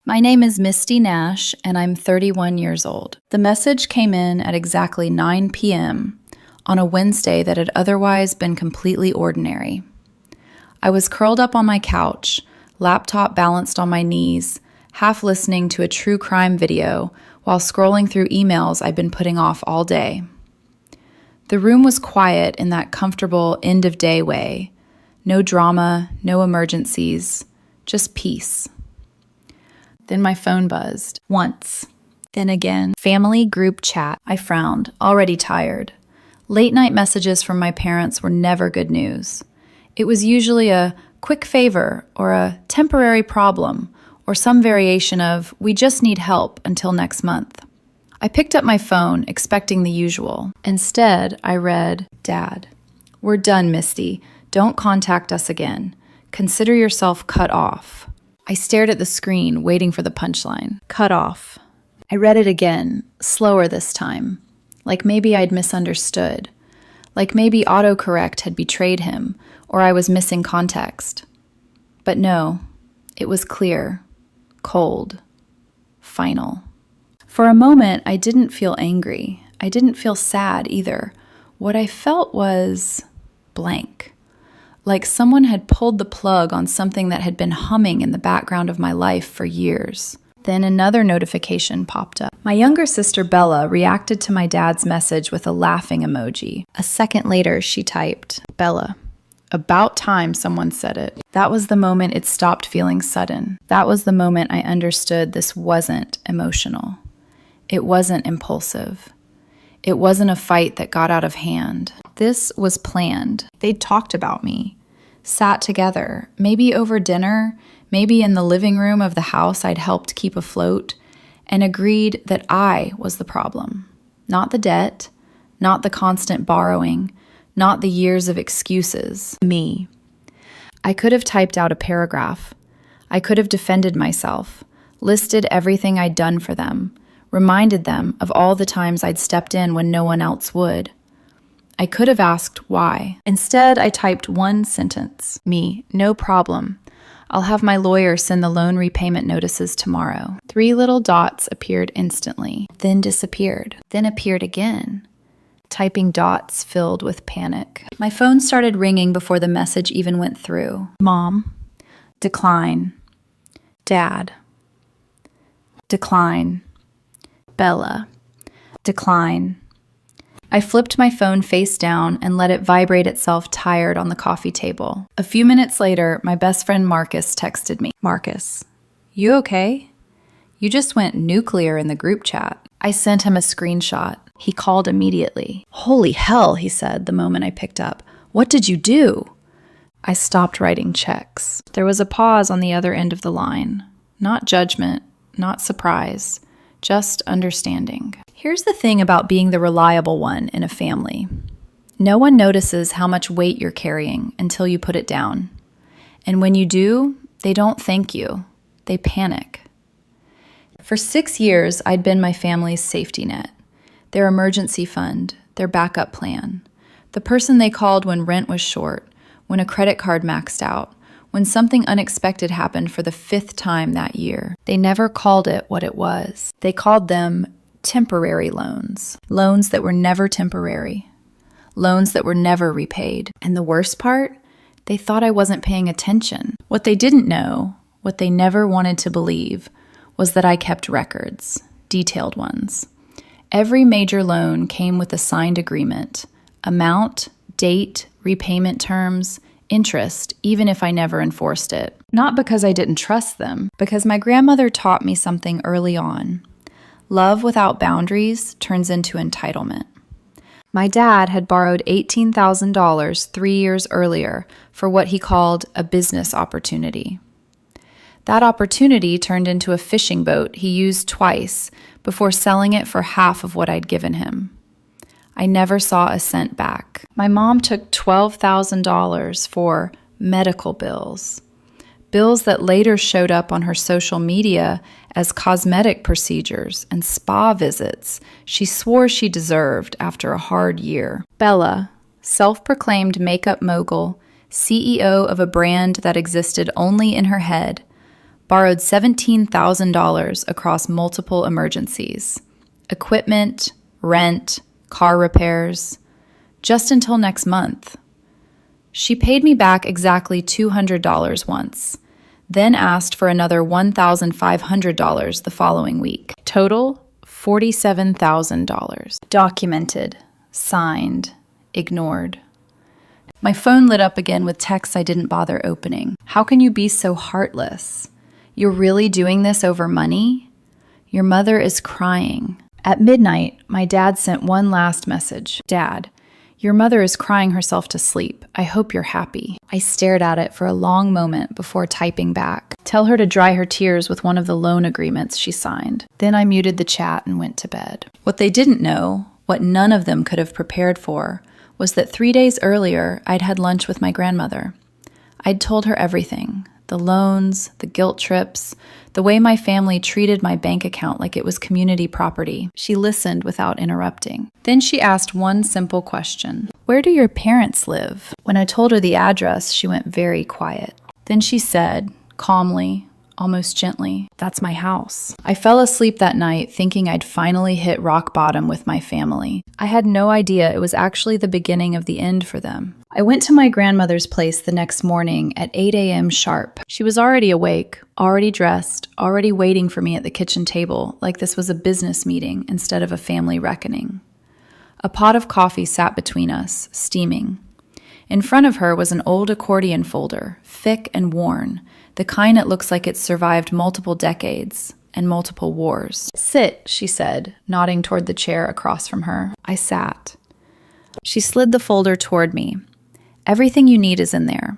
My name is Misty Nash, and I'm 31 years old. The message came in at exactly 9 p.m. on a Wednesday that had otherwise been completely ordinary. I was curled up on my couch, laptop balanced on my knees, half listening to a true crime video while scrolling through emails I'd been putting off all day. The room was quiet in that comfortable end-of-day way. No drama, no emergencies, just peace. Then my phone buzzed. Once. Then again. Family group chat. I frowned, already tired. Late-night messages from my parents were never good news. It was usually a quick favor or a temporary problem or some variation of, we just need help until next month. I picked up my phone, expecting the usual. Instead, I read, Dad, we're done, Misty. Don't contact us again. Consider yourself cut off. I stared at the screen, waiting for the punchline. Cut off. I read it again, slower this time. Like maybe I'd misunderstood. Like maybe autocorrect had betrayed him, or I was missing context. But no, it was clear, cold, final. For a moment, I didn't feel angry. I didn't feel sad either. What I felt was blank. Like someone had pulled the plug on something that had been humming in the background of my life for years. Then another notification popped up. My younger sister Bella reacted to my dad's message with a laughing emoji. A second later, she typed, Bella, about time someone said it. That was the moment it stopped feeling sudden. That was the moment I understood this wasn't emotional. It wasn't impulsive. It wasn't a fight that got out of hand. This was planned. They'd talked about me, sat together, maybe over dinner, maybe in the living room of the house I'd helped keep afloat, and agreed that I was the problem. Not the debt, not the constant borrowing, not the years of excuses. Me. I could have typed out a paragraph. I could have defended myself, listed everything I'd done for them, reminded them of all the times I'd stepped in when no one else would. I could have asked why. Instead, I typed one sentence. Me, no problem. I'll have my lawyer send the loan repayment notices tomorrow. 3 little dots appeared instantly, then disappeared, then appeared again. Typing dots filled with panic. My phone started ringing before the message even went through. Mom. Decline. Dad. Decline. Bella. Decline. I flipped my phone face down and let it vibrate itself tired on the coffee table. A few minutes later, my best friend Marcus texted me. Marcus, you okay? You just went nuclear in the group chat. I sent him a screenshot. He called immediately. Holy hell, he said the moment I picked up. What did you do? I stopped writing checks. There was a pause on the other end of the line. Not judgment, not surprise, just understanding. Here's the thing about being the reliable one in a family. No one notices how much weight you're carrying until you put it down. And when you do, they don't thank you. They panic. For 6 years, I'd been my family's safety net, their emergency fund, their backup plan, the person they called when rent was short, when a credit card maxed out, when something unexpected happened for the 5th time that year. They never called it what it was. They called them temporary loans. Loans that were never temporary. Loans that were never repaid. And the worst part? They thought I wasn't paying attention. What they didn't know, what they never wanted to believe, was that I kept records, detailed ones. Every major loan came with a signed agreement. Amount, date, repayment terms, interest, even if I never enforced it. Not because I didn't trust them, because my grandmother taught me something early on. Love without boundaries turns into entitlement. My dad had borrowed $18,000 3 years earlier for what he called a business opportunity. That opportunity turned into a fishing boat he used twice before selling it for half of what I'd given him. I never saw a cent back. My mom took $12,000 for medical bills. Bills that later showed up on her social media as cosmetic procedures and spa visits she swore she deserved after a hard year. Bella, self-proclaimed makeup mogul, CEO of a brand that existed only in her head, borrowed $17,000 across multiple emergencies, equipment, rent, car repairs, just until next month. She paid me back exactly $200 once, then asked for another $1,500 the following week. Total, $47,000. Documented, signed, ignored. My phone lit up again with texts I didn't bother opening. How can you be so heartless? You're really doing this over money? Your mother is crying. At midnight, my dad sent one last message. Dad, your mother is crying herself to sleep. I hope you're happy. I stared at it for a long moment before typing back. Tell her to dry her tears with one of the loan agreements she signed. Then I muted the chat and went to bed. What they didn't know, what none of them could have prepared for, was that 3 days earlier, I'd had lunch with my grandmother. I'd told her everything. The loans, the guilt trips, the way my family treated my bank account like it was community property. She listened without interrupting. Then she asked one simple question. Where do your parents live? When I told her the address, she went very quiet. Then she said, calmly, almost gently, that's my house. I fell asleep that night thinking I'd finally hit rock bottom with my family. I had no idea it was actually the beginning of the end for them. I went to my grandmother's place the next morning at 8 a.m. sharp. She was already awake, already dressed, already waiting for me at the kitchen table, like this was a business meeting instead of a family reckoning. A pot of coffee sat between us, steaming. In front of her was an old accordion folder, thick and worn, the kind that looks like it's survived multiple decades and multiple wars. Sit, she said, nodding toward the chair across from her. I sat. She slid the folder toward me. Everything you need is in there.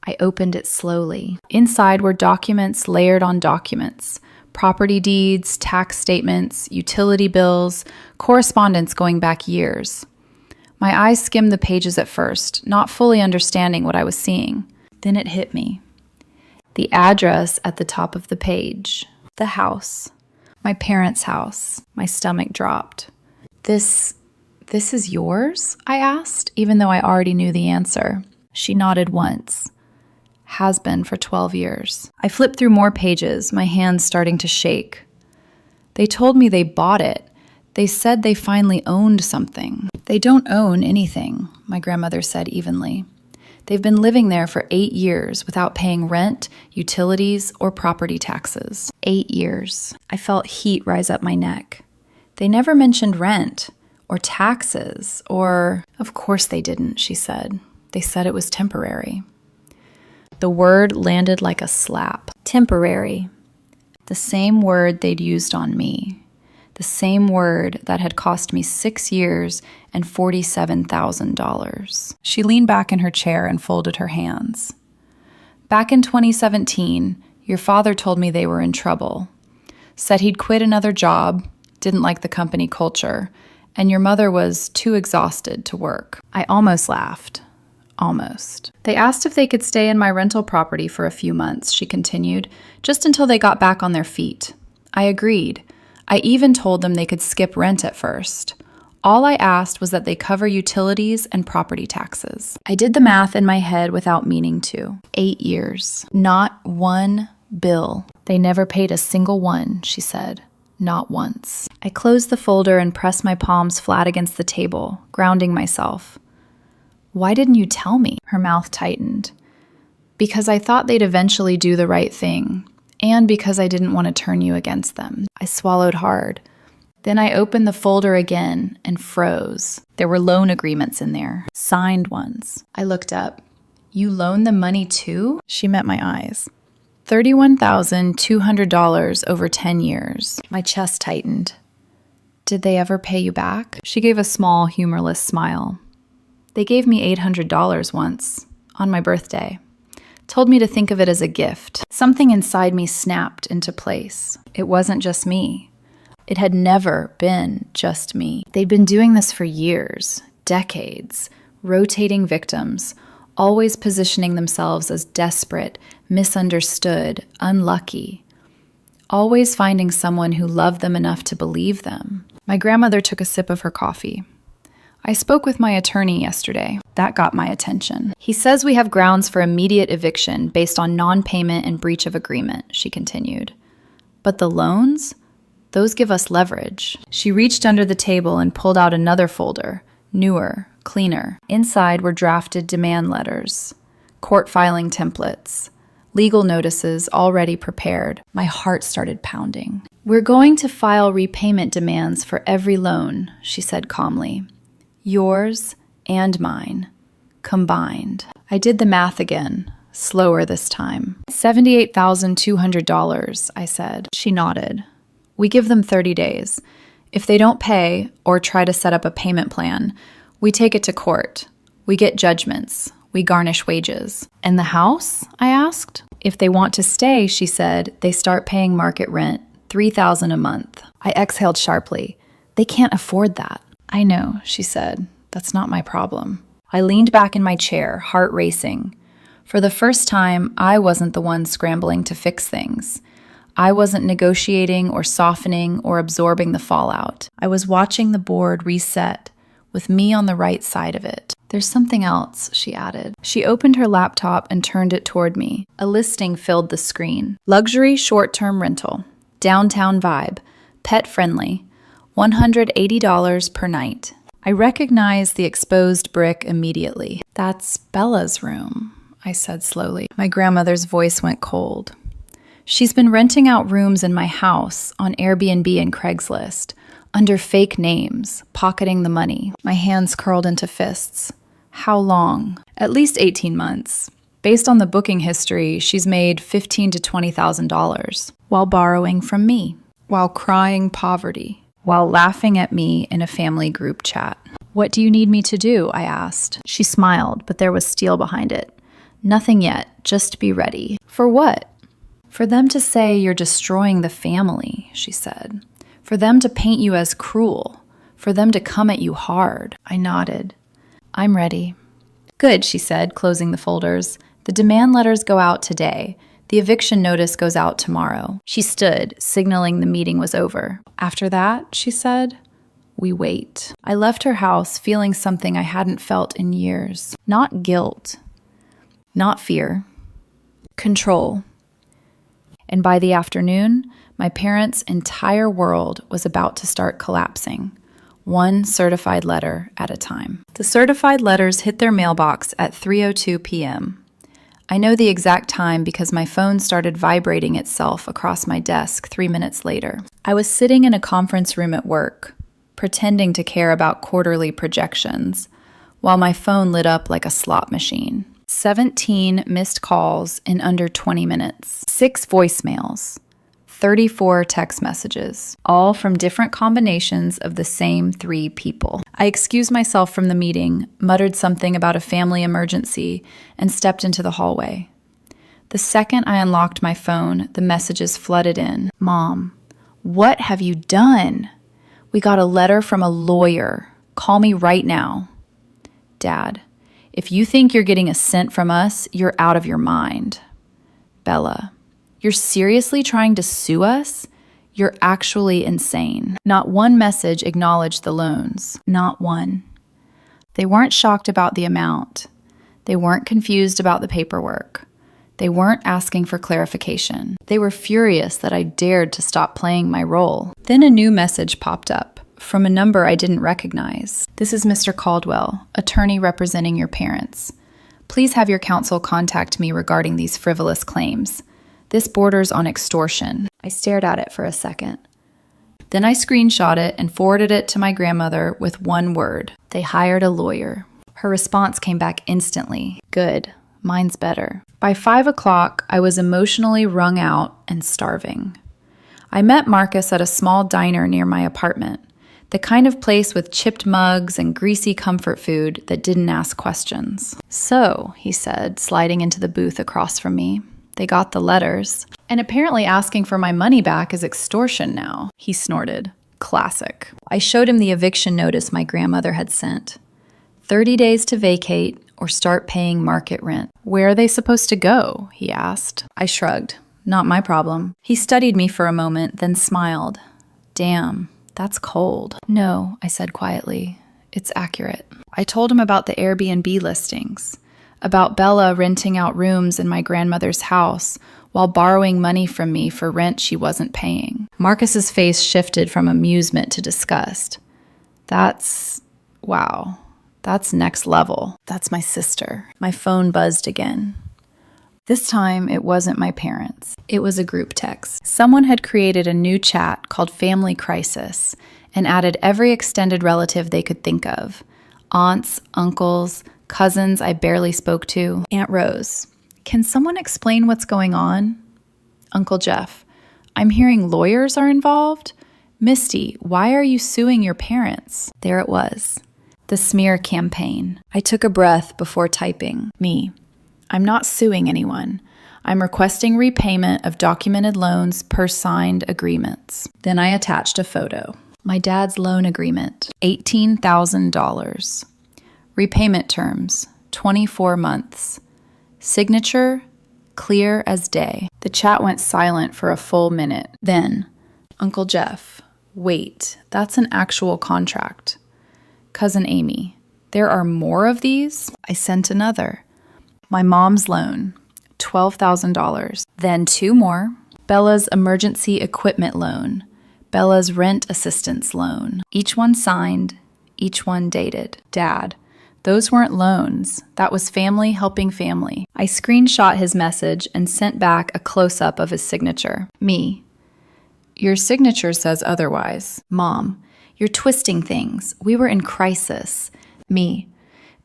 I opened it slowly. Inside were documents layered on documents, property deeds, tax statements, utility bills, correspondence going back years. My eyes skimmed the pages at first, not fully understanding what I was seeing. Then it hit me. The address at the top of the page. The house. My parents' house. My stomach dropped. This is yours? I asked, even though I already knew the answer. She nodded once. Has been for 12 years. I flipped through more pages, my hands starting to shake. They told me they bought it. They said they finally owned something. They don't own anything, my grandmother said evenly. They've been living there for 8 years without paying rent, utilities, or property taxes. 8 years. I felt heat rise up my neck. They never mentioned rent, or taxes, or... Of course they didn't, she said. They said it was temporary. The word landed like a slap. Temporary. The same word they'd used on me. The same word that had cost me 6 years and $47,000. She leaned back in her chair and folded her hands. Back in 2017, your father told me they were in trouble. Said he'd quit another job, didn't like the company culture, and your mother was too exhausted to work. I almost laughed. Almost. They asked if they could stay in my rental property for a few months, she continued, just until they got back on their feet. I agreed. I even told them they could skip rent at first. All I asked was that they cover utilities and property taxes. I did the math in my head without meaning to. 8 years. Not one bill. They never paid a single one, she said. Not once. I closed the folder and pressed my palms flat against the table, grounding myself. Why didn't you tell me? Her mouth tightened. Because I thought they'd eventually do the right thing. And because I didn't want to turn you against them. I swallowed hard. Then I opened the folder again and froze. There were loan agreements in there, signed ones. I looked up. You loaned them money too? She met my eyes. $31,200 over 10 years. My chest tightened. Did they ever pay you back? She gave a small, humorless smile. They gave me $800 once, on my birthday. Told me to think of it as a gift. Something inside me snapped into place. It wasn't just me. It had never been just me. They'd been doing this for years, decades, rotating victims, always positioning themselves as desperate, misunderstood, unlucky, always finding someone who loved them enough to believe them. My grandmother took a sip of her coffee. I spoke with my attorney yesterday. That got my attention. He says we have grounds for immediate eviction based on non-payment and breach of agreement, she continued. But the loans? Those give us leverage. She reached under the table and pulled out another folder, newer, cleaner. Inside were drafted demand letters, court filing templates, legal notices already prepared. My heart started pounding. We're going to file repayment demands for every loan, she said calmly. Yours and mine, combined. I did the math again, slower this time. $78,200, I said. She nodded. We give them 30 days. If they don't pay or try to set up a payment plan, we take it to court. We get judgments. We garnish wages. And the house? I asked. If they want to stay, she said, they start paying market rent, $3,000 a month. I exhaled sharply. They can't afford that. I know, she said. That's not my problem. I leaned back in my chair, heart racing. For the first time, I wasn't the one scrambling to fix things. I wasn't negotiating or softening or absorbing the fallout. I was watching the board reset, with me on the right side of it. There's something else, she added. She opened her laptop and turned it toward me. A listing filled the screen. Luxury short-term rental. Downtown vibe. Pet-friendly. $180 per night. I recognized the exposed brick immediately. That's Bella's room, I said slowly. My grandmother's voice went cold. She's been renting out rooms in my house on Airbnb and Craigslist, under fake names, pocketing the money. My hands curled into fists. How long? At least 18 months. Based on the booking history, she's made $15,000 to $20,000 while borrowing from me, while crying poverty, while laughing at me in a family group chat. What do you need me to do? I asked. She smiled, but there was steel behind it. Nothing yet, just be ready. For what? For them to say you're destroying the family, she said. For them to paint you as cruel. For them to come at you hard. I nodded. I'm ready. Good, she said, closing the folders. The demand letters go out today. The eviction notice goes out tomorrow. She stood, signaling the meeting was over. After that, she said, we wait. I left her house feeling something I hadn't felt in years. Not guilt. Not fear. Control. And by the afternoon, my parents' entire world was about to start collapsing, one certified letter at a time. The certified letters hit their mailbox at 3:02 p.m. I know the exact time because my phone started vibrating itself across my desk 3 minutes later. I was sitting in a conference room at work, pretending to care about quarterly projections, while my phone lit up like a slot machine. 17 missed calls in under 20 minutes, 6 voicemails, 34 text messages, all from different combinations of the same 3 people. I excused myself from the meeting, muttered something about a family emergency, and stepped into the hallway. The second I unlocked my phone, the messages flooded in. Mom, what have you done? We got a letter from a lawyer. Call me right now. Dad, if you think you're getting a cent from us, you're out of your mind. Bella, you're seriously trying to sue us? You're actually insane. Not one message acknowledged the loans. Not one. They weren't shocked about the amount. They weren't confused about the paperwork. They weren't asking for clarification. They were furious that I dared to stop playing my role. Then a new message popped up from a number I didn't recognize. This is Mr. Caldwell, attorney representing your parents. Please have your counsel contact me regarding these frivolous claims. This borders on extortion. I stared at it for a second. Then I screenshot it and forwarded it to my grandmother with one word. They hired a lawyer. Her response came back instantly. Good. Mine's better. By 5 o'clock, I was emotionally wrung out and starving. I met Marcus at a small diner near my apartment, the kind of place with chipped mugs and greasy comfort food that didn't ask questions. So, he said, sliding into the booth across from me, they got the letters. And apparently asking for my money back is extortion now, he snorted. Classic. I showed him the eviction notice my grandmother had sent. 30 days to vacate or start paying market rent. Where are they supposed to go? He asked. I shrugged. Not my problem. He studied me for a moment, then smiled. Damn, that's cold. No, I said quietly. It's accurate. I told him about the Airbnb listings, about Bella renting out rooms in my grandmother's house while borrowing money from me for rent she wasn't paying. Marcus's face shifted from amusement to disgust. Wow. That's next level. That's my sister. My phone buzzed again. This time, it wasn't my parents. It was a group text. Someone had created a new chat called Family Crisis and added every extended relative they could think of. Aunts, uncles, cousins I barely spoke to. Aunt Rose, can someone explain what's going on? Uncle Jeff, I'm hearing lawyers are involved. Misty, why are you suing your parents? There it was. The smear campaign. I took a breath before typing. Me. I'm not suing anyone. I'm requesting repayment of documented loans per signed agreements. Then I attached a photo. My dad's loan agreement, $18,000. Repayment terms, 24 months. Signature, clear as day. The chat went silent for a full minute. Then, Uncle Jeff, wait, that's an actual contract. Cousin Amy, there are more of these? I sent another. My mom's loan, $12,000. Then 2 more. Bella's emergency equipment loan. Bella's rent assistance loan. Each one signed, each one dated. Dad, those weren't loans. That was family helping family. I screenshot his message and sent back a close-up of his signature. Me. Your signature says otherwise. Mom, you're twisting things. We were in crisis. Me.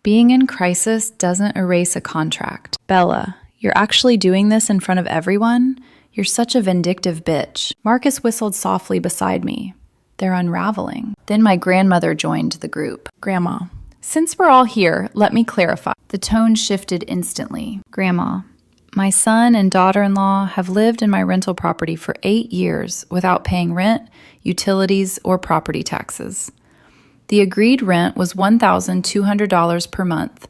Being in crisis doesn't erase a contract. Bella, you're actually doing this in front of everyone? You're such a vindictive bitch. Marcus whistled softly beside me. They're unraveling. Then my grandmother joined the group. Grandma, since we're all here, let me clarify. The tone shifted instantly. Grandma, my son and daughter-in-law have lived in my rental property for 8 years without paying rent, utilities, or property taxes. The agreed rent was $1,200 per month,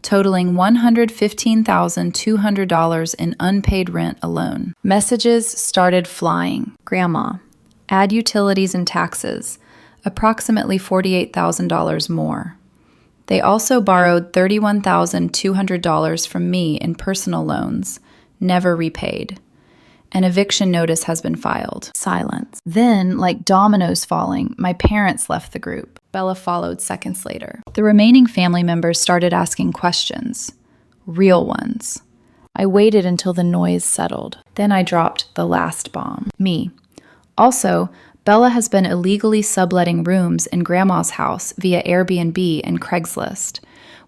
totaling $115,200 in unpaid rent alone. Messages started flying. Grandma, add utilities and taxes, approximately $48,000 more. They also borrowed $31,200 from me in personal loans, never repaid. An eviction notice has been filed. Silence. Then, like dominoes falling, my parents left the group. Bella followed seconds later. The remaining family members started asking questions. Real ones. I waited until the noise settled. Then I dropped the last bomb. Me. Also, Bella has been illegally subletting rooms in Grandma's house via Airbnb and Craigslist.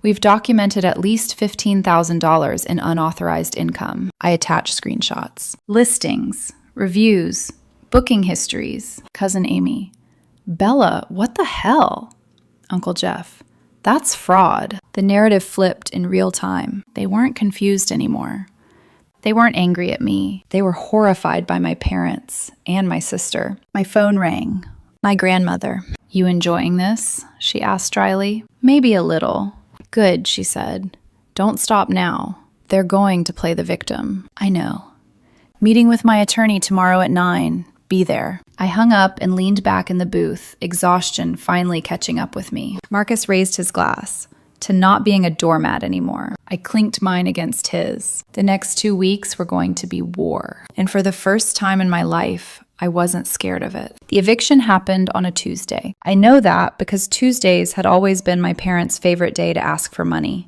We've documented at least $15,000 in unauthorized income. I attach screenshots. Listings, reviews, booking histories. Cousin Amy. Bella, what the hell? Uncle Jeff. That's fraud. The narrative flipped in real time. They weren't confused anymore. They weren't angry at me. They were horrified by my parents and my sister. My phone rang. My grandmother. You enjoying this? She asked dryly. Maybe a little. Good, she said. Don't stop now. They're going to play the victim. I know. Meeting with my attorney tomorrow at 9. Be there. I hung up and leaned back in the booth, exhaustion finally catching up with me. Marcus raised his glass. To not being a doormat anymore. I clinked mine against his. The next 2 weeks were going to be war. And for the first time in my life, I wasn't scared of it. The eviction happened on a Tuesday. I know that because Tuesdays had always been my parents' favorite day to ask for money.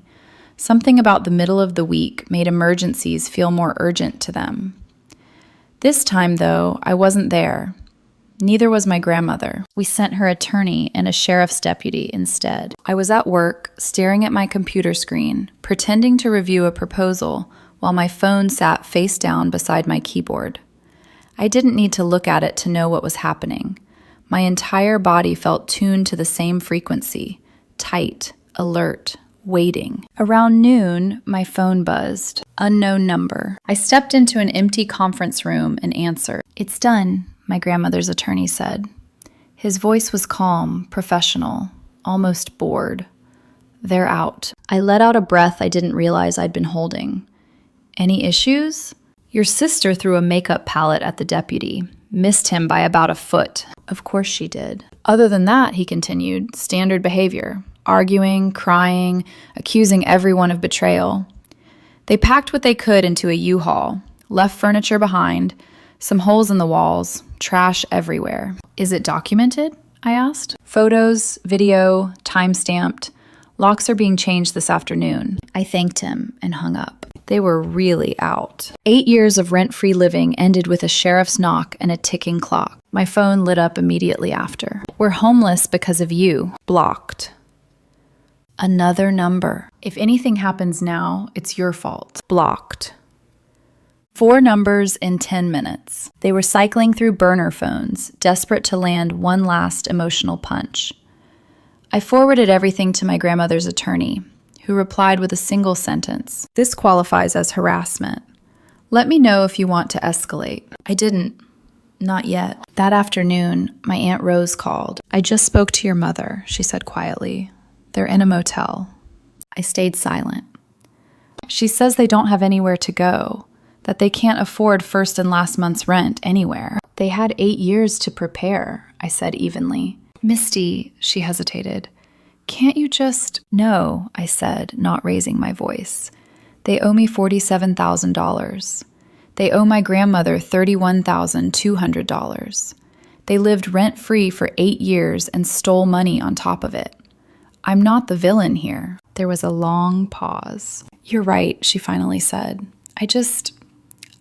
Something about the middle of the week made emergencies feel more urgent to them. This time, though, I wasn't there. Neither was my grandmother. We sent her attorney and a sheriff's deputy instead. I was at work, staring at my computer screen, pretending to review a proposal while my phone sat face down beside my keyboard. I didn't need to look at it to know what was happening. My entire body felt tuned to the same frequency, tight, alert, waiting. Around noon, my phone buzzed. Unknown number. I stepped into an empty conference room and answered. It's done, my grandmother's attorney said. His voice was calm, professional, almost bored. They're out. I let out a breath I didn't realize I'd been holding. Any issues? Your sister threw a makeup palette at the deputy, Missed him by about a foot. Of course she did. Other than that, he continued, standard behavior. Arguing, crying, accusing everyone of betrayal. They packed what they could into a U-Haul, left furniture behind, some holes in the walls, trash everywhere. Is it documented? I asked. Photos, video, time-stamped. Locks are being changed this afternoon. I thanked him and hung up. They were really out. 8 years of rent-free living ended with a sheriff's knock and a ticking clock. My phone lit up immediately after. We're homeless because of you. Blocked. Another number. If anything happens now, it's your fault. Blocked. 4 numbers in 10 minutes. They were cycling through burner phones, desperate to land one last emotional punch. I forwarded everything to my grandmother's attorney, who replied with a single sentence. This qualifies as harassment. Let me know if you want to escalate. I didn't. Not yet. That afternoon, my Aunt Rose called. I just spoke to your mother, she said quietly. They're in a motel. I stayed silent. She says they don't have anywhere to go, that they can't afford first and last month's rent anywhere. They had 8 years to prepare, I said evenly. Misty, she hesitated. Can't you just... No, I said, not raising my voice. They owe me $47,000. They owe my grandmother $31,200. They lived rent-free for 8 years and stole money on top of it. I'm not the villain here. There was a long pause. You're right, she finally said. I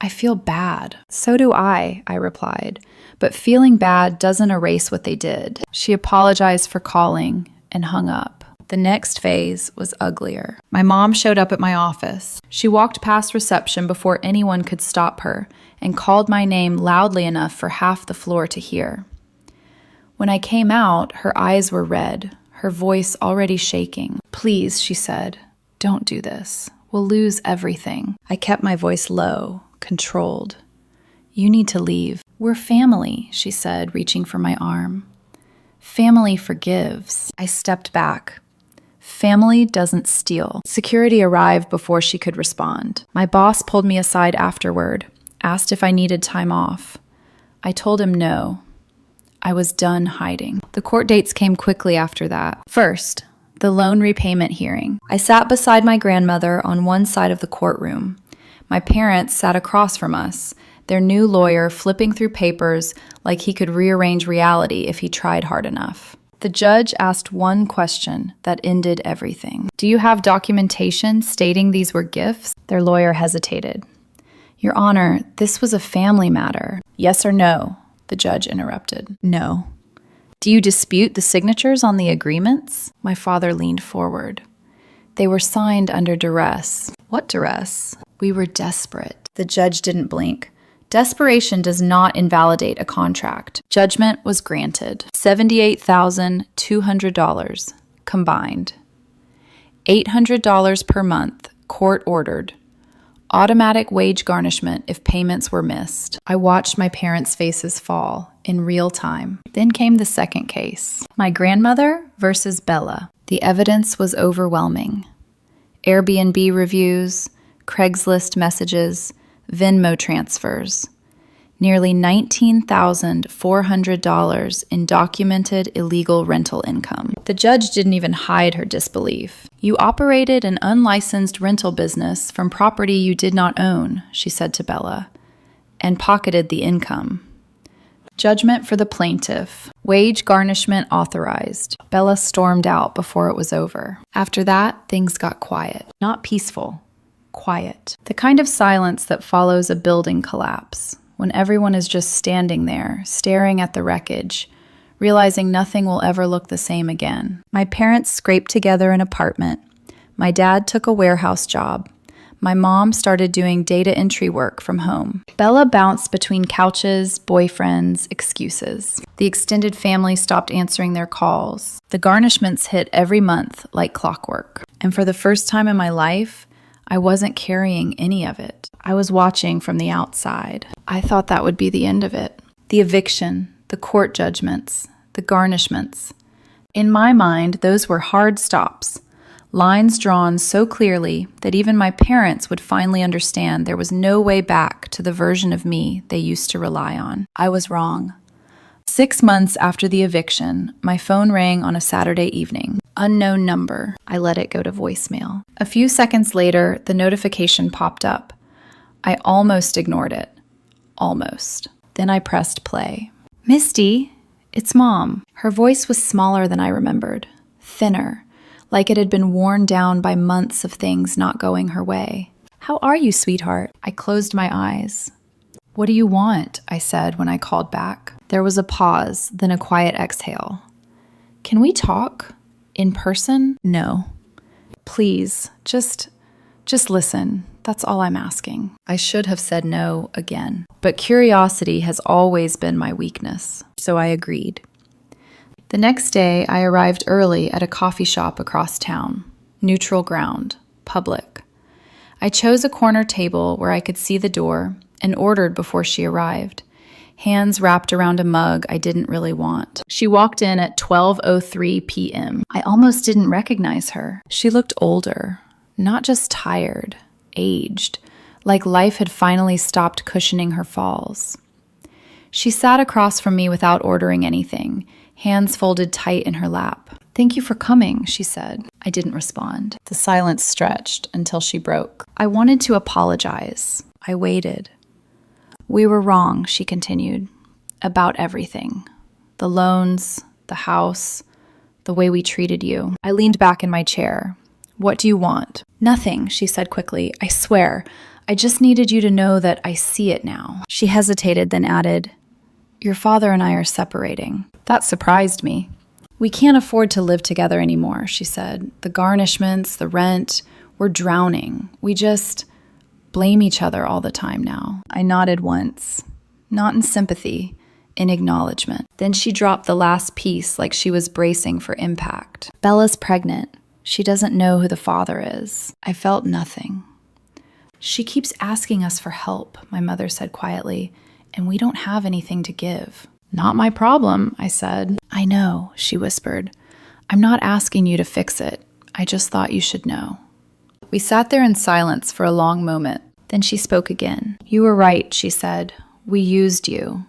feel bad. So do I replied. But feeling bad doesn't erase what they did. She apologized for calling and hung up. The next phase was uglier. My mom showed up at my office. She walked past reception before anyone could stop her and called my name loudly enough for half the floor to hear. When I came out, her eyes were red, her voice already shaking. Please, she said, don't do this. We'll lose everything. I kept my voice low, controlled. You need to leave. We're family, she said, reaching for my arm. Family forgives. I stepped back. Family doesn't steal. Security arrived before she could respond. My boss pulled me aside afterward, asked if I needed time off. I told him no. I was done hiding. The court dates came quickly after that. First, the loan repayment hearing. I sat beside my grandmother on one side of the courtroom. My parents sat across from us, their new lawyer flipping through papers like he could rearrange reality if he tried hard enough. The judge asked one question that ended everything. Do you have documentation stating these were gifts? Their lawyer hesitated. Your Honor, this was a family matter. Yes or no? The judge interrupted. No. Do you dispute the signatures on the agreements? My father leaned forward. They were signed under duress. What duress? We were desperate. The judge didn't blink. Desperation does not invalidate a contract. Judgment was granted. $78,200 combined. $800 per month, court ordered. Automatic wage garnishment if payments were missed. I watched my parents' faces fall in real time. Then came the second case. My grandmother versus Bella. The evidence was overwhelming. Airbnb reviews, Craigslist messages, Venmo transfers. Nearly $19,400 in documented illegal rental income. The judge didn't even hide her disbelief. You operated an unlicensed rental business from property you did not own, she said to Bella, and pocketed the income. Judgment for the plaintiff. Wage garnishment authorized. Bella stormed out before it was over. After that, things got quiet. Not peaceful. Quiet. The kind of silence that follows a building collapse, when everyone is just standing there, staring at the wreckage, realizing nothing will ever look the same again. My parents scraped together an apartment. My dad took a warehouse job. My mom started doing data entry work from home. Bella bounced between couches, boyfriends, excuses. The extended family stopped answering their calls. The garnishments hit every month like clockwork. And for the first time in my life, I wasn't carrying any of it. I was watching from the outside. I thought that would be the end of it. The eviction, the court judgments, the garnishments. In my mind, those were hard stops, Lines drawn so clearly that even my parents would finally understand there was no way back to the version of me they used to rely on. I was wrong. 6 months after the eviction, my phone rang on a Saturday evening. Unknown number. I let it go to voicemail. A few seconds later, the notification popped up. I almost ignored it. Almost. Then I pressed play. "Misty, it's Mom." Her voice was smaller than I remembered. Thinner, like it had been worn down by months of things not going her way. "How are you, sweetheart?" I closed my eyes. "What do you want?" I said when I called back. There was a pause, then a quiet exhale. "Can we talk? In person?" "No. Please, just listen. That's all I'm asking." I should have said no again, but curiosity has always been my weakness, so I agreed. The next day, I arrived early at a coffee shop across town. Neutral ground, public. I chose a corner table where I could see the door and ordered before she arrived, hands wrapped around a mug I didn't really want. She walked in at 12:03 p.m. I almost didn't recognize her. She looked older, not just tired, aged, like life had finally stopped cushioning her falls. She sat across from me without ordering anything, hands folded tight in her lap. "Thank you for coming," she said. I didn't respond. The silence stretched until she broke. "I wanted to apologize." I waited. "We were wrong," she continued, "about everything. The loans, the house, the way we treated you." I leaned back in my chair. "What do you want?" "Nothing," she said quickly. "I swear. I just needed you to know that I see it now." She hesitated, then added, "Your father and I are separating." That surprised me. "We can't afford to live together anymore," she said. "The garnishments, the rent, we're drowning. We just blame each other all the time now." I nodded once, not in sympathy, in acknowledgement. Then she dropped the last piece like she was bracing for impact. "Bella's pregnant. She doesn't know who the father is." I felt nothing. "She keeps asking us for help," my mother said quietly, "and we don't have anything to give." "Not my problem," I said. "I know," she whispered. "I'm not asking you to fix it. I just thought you should know." We sat there in silence for a long moment. Then she spoke again. "You were right," she said. "We used you.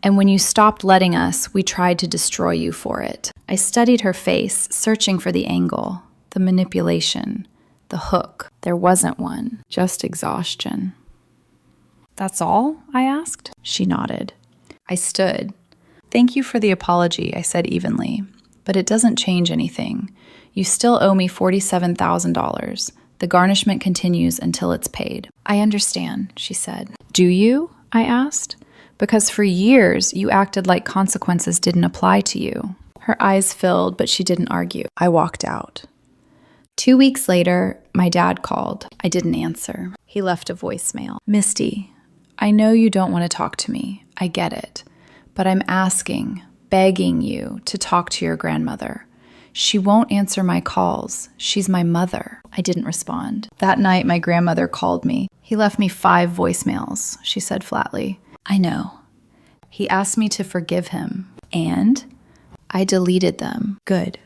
And when you stopped letting us, we tried to destroy you for it." I studied her face, searching for the angle, the manipulation, the hook. There wasn't one, just exhaustion. "That's all?" I asked. She nodded. I stood. "Thank you for the apology," I said evenly. "But it doesn't change anything. You still owe me $47,000. The garnishment continues until it's paid." "I understand," she said. "Do you?" I asked. "Because for years you acted like consequences didn't apply to you." Her eyes filled, but she didn't argue. I walked out. 2 weeks later, my dad called. I didn't answer. He left a voicemail. "Misty, I know you don't want to talk to me. I get it. But I'm asking, begging you to talk to your grandmother. She won't answer my calls. She's my mother." I didn't respond. That night, my grandmother called me. "He left me 5 voicemails," she said flatly. "I know. He asked me to forgive him. And I deleted them." "Good.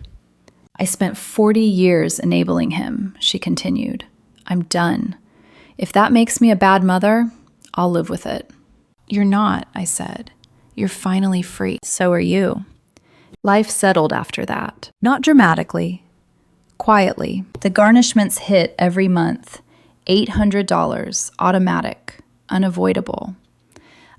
I spent 40 years enabling him," she continued. "I'm done. If that makes me a bad mother, I'll live with it." "You're not," I said. "You're finally free." "So are you." Life settled after that. Not dramatically. Quietly. The garnishments hit every month. $800, automatic, unavoidable.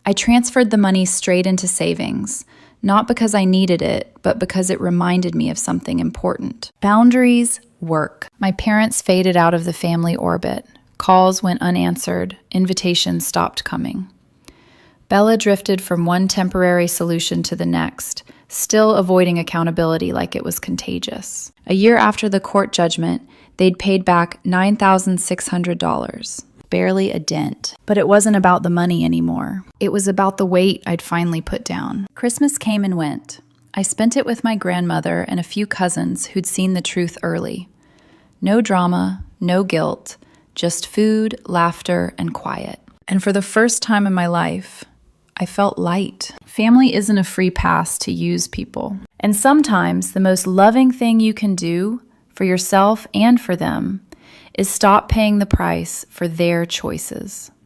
I transferred the money straight into savings, not because I needed it, but because it reminded me of something important. Boundaries work. My parents faded out of the family orbit. Calls went unanswered. Invitations stopped coming. Bella drifted from one temporary solution to the next, still avoiding accountability like it was contagious. A year after the court judgment, they'd paid back $9,600. Barely a dent. But it wasn't about the money anymore. It was about the weight I'd finally put down. Christmas came and went. I spent it with my grandmother and a few cousins who'd seen the truth early. No drama, no guilt, just food, laughter, and quiet. And for the first time in my life, I felt light. Family isn't a free pass to use people. And sometimes the most loving thing you can do for yourself and for them, is stop paying the price for their choices.